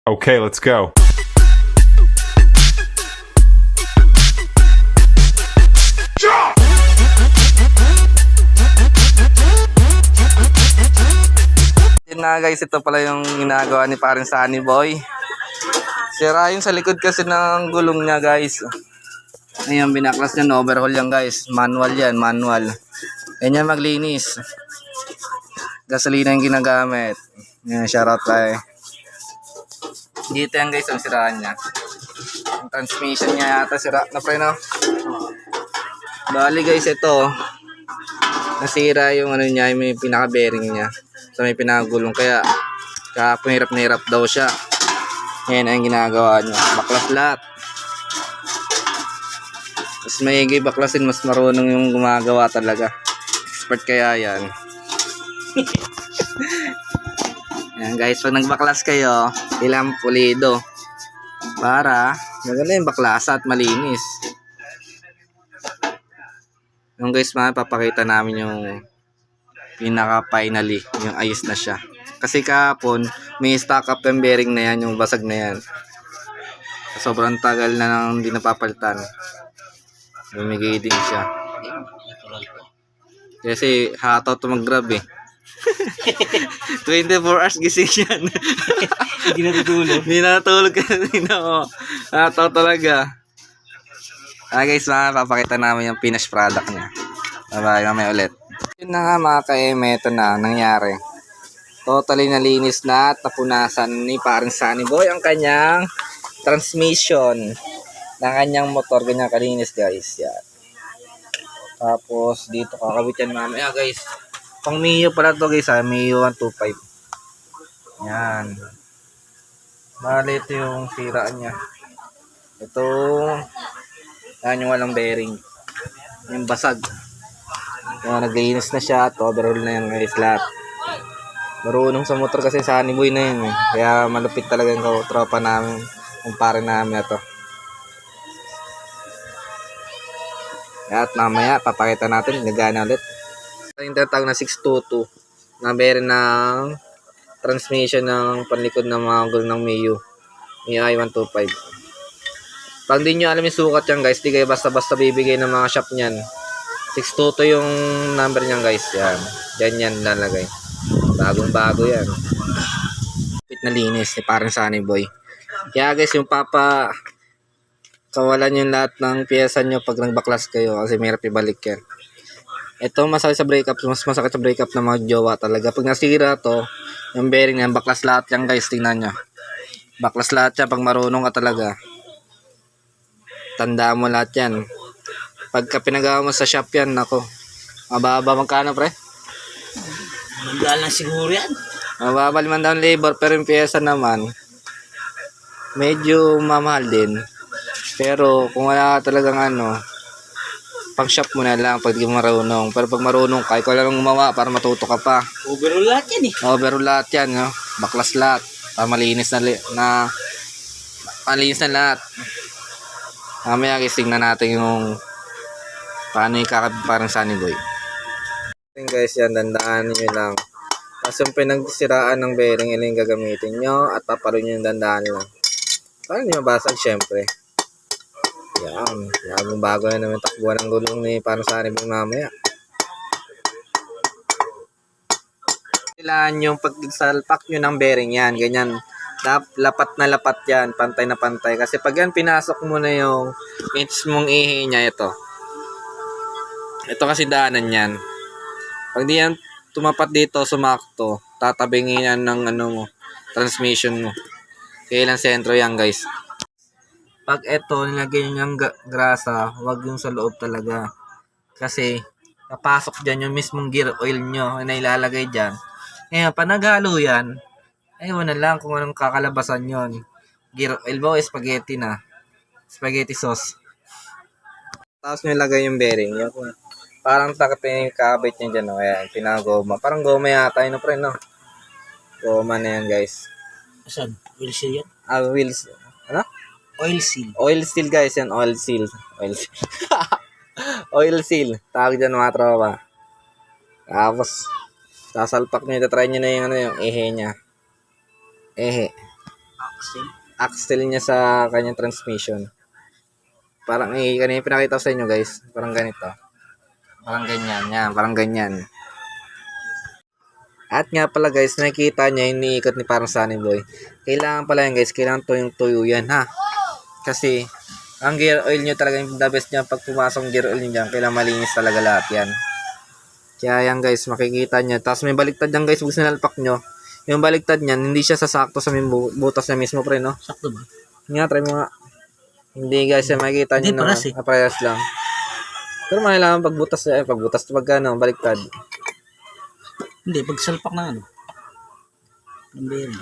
Okay, let's go. Yun na guys, ito pala yung ginagawa ni paring Sunny Boy. Sira yung sa likod kasi ng gulong niya guys. Ayan, binaklas niya, no overhaul yan guys. Manual yan, manual. Ganyan maglinis. Gasolina yung ginagamit. Yan, shoutout tayo. Dito yan guys, ang siraan niya. Ang transmission niya yata sira na pre, no? Bali guys, ito. Nasira yung ano niya, yung may pinaka-bearing niya. So may pinagulong, kaya kahapon hirap na hirap daw siya. Yan ang ginagawa niya. Baklas lahat. Mas maigi baklasin, mas marunong yung gumagawa talaga. Expert kaya yan. Yan guys, pag nagbaklas kayo, ilang pulido. Para maganda yung baklasa at malinis. Yung guys, papakita namin yung pinaka finally, yung ayos na siya. Kasi kahapon, may stock up yung bearing na yan, yung basag na yan. Sobrang tagal na nang hindi napapalitan. Bumigay din siya. Kasi hato to mag-grab eh. 24 hours gising yan. Hindi natutulog. Hindi natutulog kanina mo. Hato talaga. Guys, papakita namin yung finished product niya. Bye-bye, mamaya ulit. Yun na nga mga ka-eme, ito na nangyari. Totally nalinis na at napunasan ni paring Sunny Boy ang kanyang transmission ng kanyang motor. Ganyan kalinis guys. Yan. Tapos dito kakabit yan mamaya guys. Pang Mio pala to guys ha. Mio 125. Yan. Bale ito yung siraan niya. Ito. Yan yung walang bearing. Yung basag. Yan, naglinis na siya at overhaul na yan guys lahat. Marunong sa motor kasi Sunny Boy na yun eh. Kaya malupit talaga yung tropa namin. Kumpare namin na to. At mamaya papakita natin gagana ulit. Yung tinatawag na 622 na bearing ng transmission ng panlikod ng mga gulong ng Mio. Mio i125. Pag di nyo alam yung sukat yan guys, di kayo basta-basta bibigay ng mga shop nyan. 622 yung number nyan guys. Yan. Diyan yan lalagay. Bagong bago yan. Pit na linis ni parang Sunny Boy. Kaya guys, yung kawalan yung lahat ng pyesa nyo pag nagbaklas kayo kasi mahirap ibalik yan. Ito masakit sa breakup. Mas masakit sa breakup ng mga jowa talaga. Pag nasira to, yung bearing yan, baklas lahat yan guys. Tingnan nyo. Baklas lahat yan pag marunong ka talaga. Tandaan mo lahat yan. Pagka pinagawa mo sa shop yan, nako. Mababa magkano pre? Mandal na siguro yan. Mababa 5,000 labor pero yung pyesa naman medyo mamahal din. Pero kung wala ka talagang pang shop mo na lang pag di mo marunong. Pero pag marunong ka, ikaw lang gumawa para matuto ka pa. Overall lahat yan eh. Overall lahat yan, no? Baklas lahat. Para malinis malinis na lahat. Mamaya guys, tingnan natin yung paano yung kakabit parang Sunny Boy. Guys, yan, dandaan nyo lang. Kasi yung pinagsiraan ng bearing, yun yung gagamitin nyo at paparoon nyo yung dandaan lang. Para nyo mabasag syempre. Yan, bagong bago na naman takbuhan ng gulong ni parang Sunny Boy mamaya. Kailangan yung pagsalpak nyo ng bearing yan, ganyan. Lapat na lapat yan, pantay na pantay. Kasi pag yan pinasok mo na yung mong ihi niya, ito kasi daanan yan. Pag di yan tumapat dito, sumakto, tatabingin yan ng transmission mo. Kailang sentro yan guys. Pag ito nilagay nyo yung grasa, wag yung sa loob talaga. Kasi napasok dyan yung mismong gear oil nyo na ilalagay dyan. Ngayon, pag naghalo yan, ayun na lang kung anong kakalabasan yon. Gear oil ba o spaghetti na? Spaghetti sauce. Tapos nyo ilagay yung bearing. Yung parang takapin yung kabit nyo dyan. Ayan, pinagoma. Parang goma yata yun, pre, no? Goma na yan, guys. Saan? Oil seal yan? Wheels. Ano? Oil seal. Oil seal, guys. Yan, oil seal. Oil seal. Oil seal. Tawag dyan mga tropa. Tapos, sasalpak nyo. Try nyo na yung, yung ehe niya. Ehe. axle niya sa kanyang transmission. Parang kanina pinakita ko sa inyo guys. Parang ganito. Parang ganyan. Yan, parang ganyan. At nga pala guys, nakikita niya yung iniikot ni parang Sunny Boy. Kailangan pala yan guys, kailangan tuyong-tuyo yan ha. Kasi, ang gear oil nyo talaga yung the best niya pag pumasok ang gear oil nyo dyan. Kailangan malinis talaga lahat yan. Kaya yan guys, makikita niya. Tapos may baliktad yan guys, pag sinalpak nyo. Yung baliktad niyan, hindi siya sasakto sa butas niya mismo pre, no? Sakto ba? Nga, try mo nga. Hindi guys, makikita nyo Hindi, na. paras eh. Parehas lang. Pero kailangan pagbutas, pag ano, baliktad. Hindi, pag salpak na ano. Ang bearing.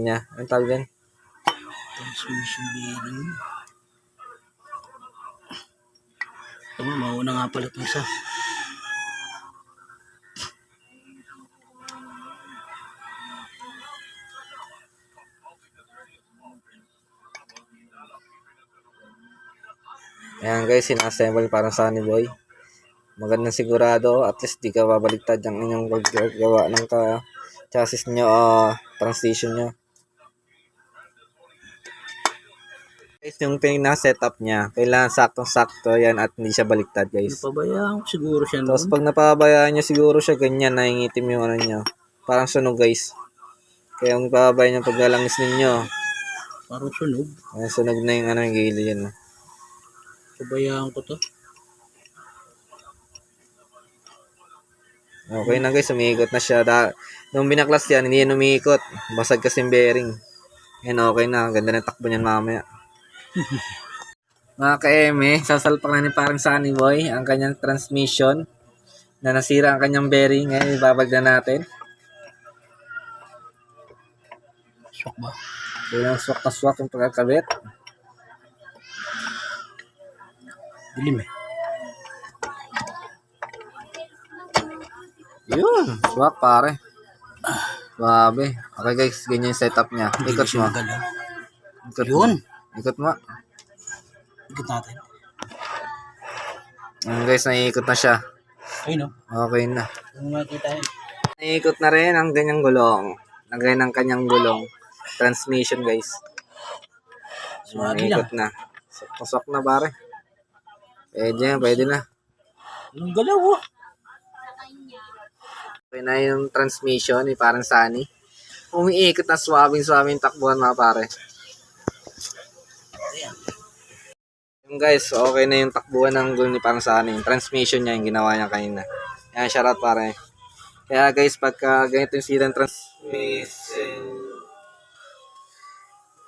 Niya. Anong tawag yan? Transmission bearing. Ito mo, mauna nga pala ito isa. Ayan guys, sinassemble parang Sunny Boy. Magandang sigurado, at least di ka babaliktad ang inyong paggawa ng chassis nyo o transition nyo. Guys, yung pinaka-setup niya, kailangan saktong-sakto yan at hindi siya baliktad guys. Napabayaan ko siguro siya Tapos noon. pag napabayaan nyo siguro siya, ganyan, nangingitim yung ano nyo. Parang sunog guys. Kaya kung pababayaan nyo paglalangis ninyo, Parang sunog. sunog na yung ano yung gilid yan. Pabayaan ko to. Okay na guys, umiikot na siya. Nung binaklas yan, hindi yan umiikot. Basag kasi yung bearing. Yan, okay na. Ganda ng takbo niyan mamaya. Mga ka-eme, sasalpak na ni parang Sunny Boy ang kanyang transmission na nasira ang kanyang bearing. Ngayon, ibabag na natin. Swak ba? Kailangan swak na swak yung pagkakabit. Dilim eh. Yun, swak pare. Babe. Okay guys, ganyan yung setup niya. Ikot mo. Ikot mo. Yun. Ikot mo. Ikot natin. Guys, naiikot na siya. Ayun o. Okay na. Kung makikita yun. Naiikot na rin ang ganyang gulong. Lagay ng kanyang gulong. Transmission guys. Swagi lang. Naiikot na. Pasok na pare. Pwede na. Yung galaw oh. Okay na yung transmission ni parang Sunny. Umiikot na swabing takbuhan mga pare. Yung guys, okay na yung takbuhan ng gulong ni parang Sunny. Yung transmission niya yung ginawa niya kanina. Yan, shoutout pare. Kaya guys, pagka ganito yung silang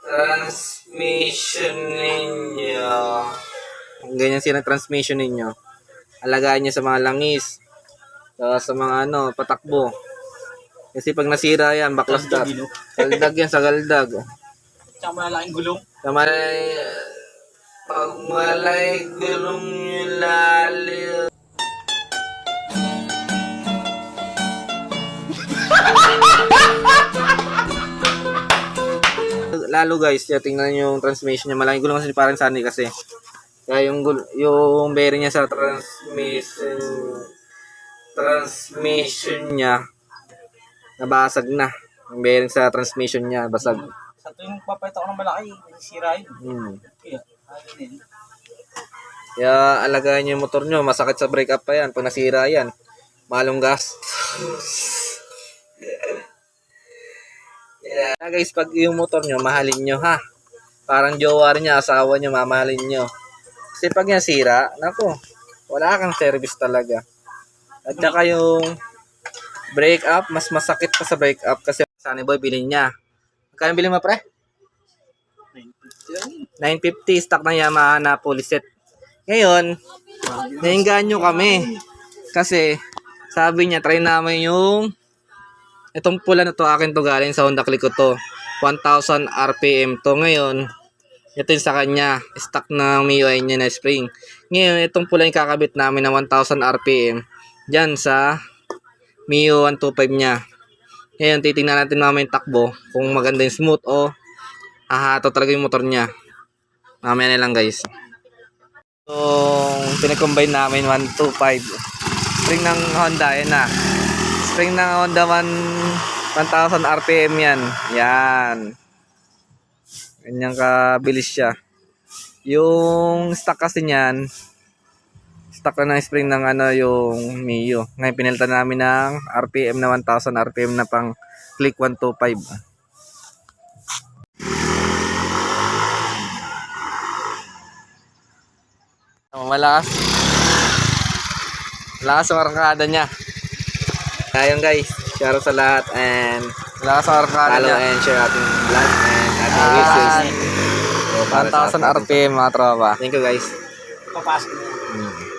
transmission ninyo, kung ganyan silang transmission ninyo, alagaan nyo sa mga langis, sa mga patakbo. Kasi pag nasira yan, baklas na. Galdag yan sa galdag. Tsaka malalaking gulong. Pag malay gulong yung lalim. Lalo guys, tingnan nyo yung transmission niya. Malaking gulong kasi parang Sunny kasi. Kaya yung bearing niya sa transmission niya nabasag na. Yung bearing sa transmission niya basag. Sa tuwing papayta ko ng malaki, sira yun. Kaya, ayun. Kaya alagaan nyo yung motor nyo. Masakit sa break up pa yan. Pag nasira yan, malong gas. Kaya guys, pag yung motor nyo, mahalin nyo ha. Parang jowa rin niya, asawa nyo, mamahalin nyo. Kasi pag yan sira, naku, wala kang service talaga. At saka yung break up, mas masakit pa sa break up kasi Sunny Boy bilhin niya. Magkano bilhin mo pre? 950 stock ng Yamaha na fully set. Ngayon, nainganyo kami. Kasi sabi niya, try namin yung itong pula na to, akin to galing sa Honda Click ko to. 1,000 RPM to. Ngayon, ito yung sa kanya. Stock na MIUI niya na spring. Ngayon, itong pula yung kakabit namin na 1,000 RPM. Diyan sa MIU 125 niya. Ngayon, titingnan natin mamaya yung takbo. Kung maganda yung smooth o ahato talaga yung motor niya. Mamaya na lang guys. So, pinakombine namin 125. Spring ng Honda, yan na. Spring ng Honda 1,000 RPM yan. Yan. Ganyan kabilis siya. Yung stock kasi niyan, stock na ng spring ng yung Mio. Ngayon pinilitan namin ng RPM na 1,000 RPM na pang click 125. Malakas. Malakas ang arkada niya. Ayun guys, share sa lahat and malakas ang arkada Follow niya. and share ating vlog and ating wishes. So, para sa 1,000 RPM mga tropa. Thank you guys. Papasok na. Mm.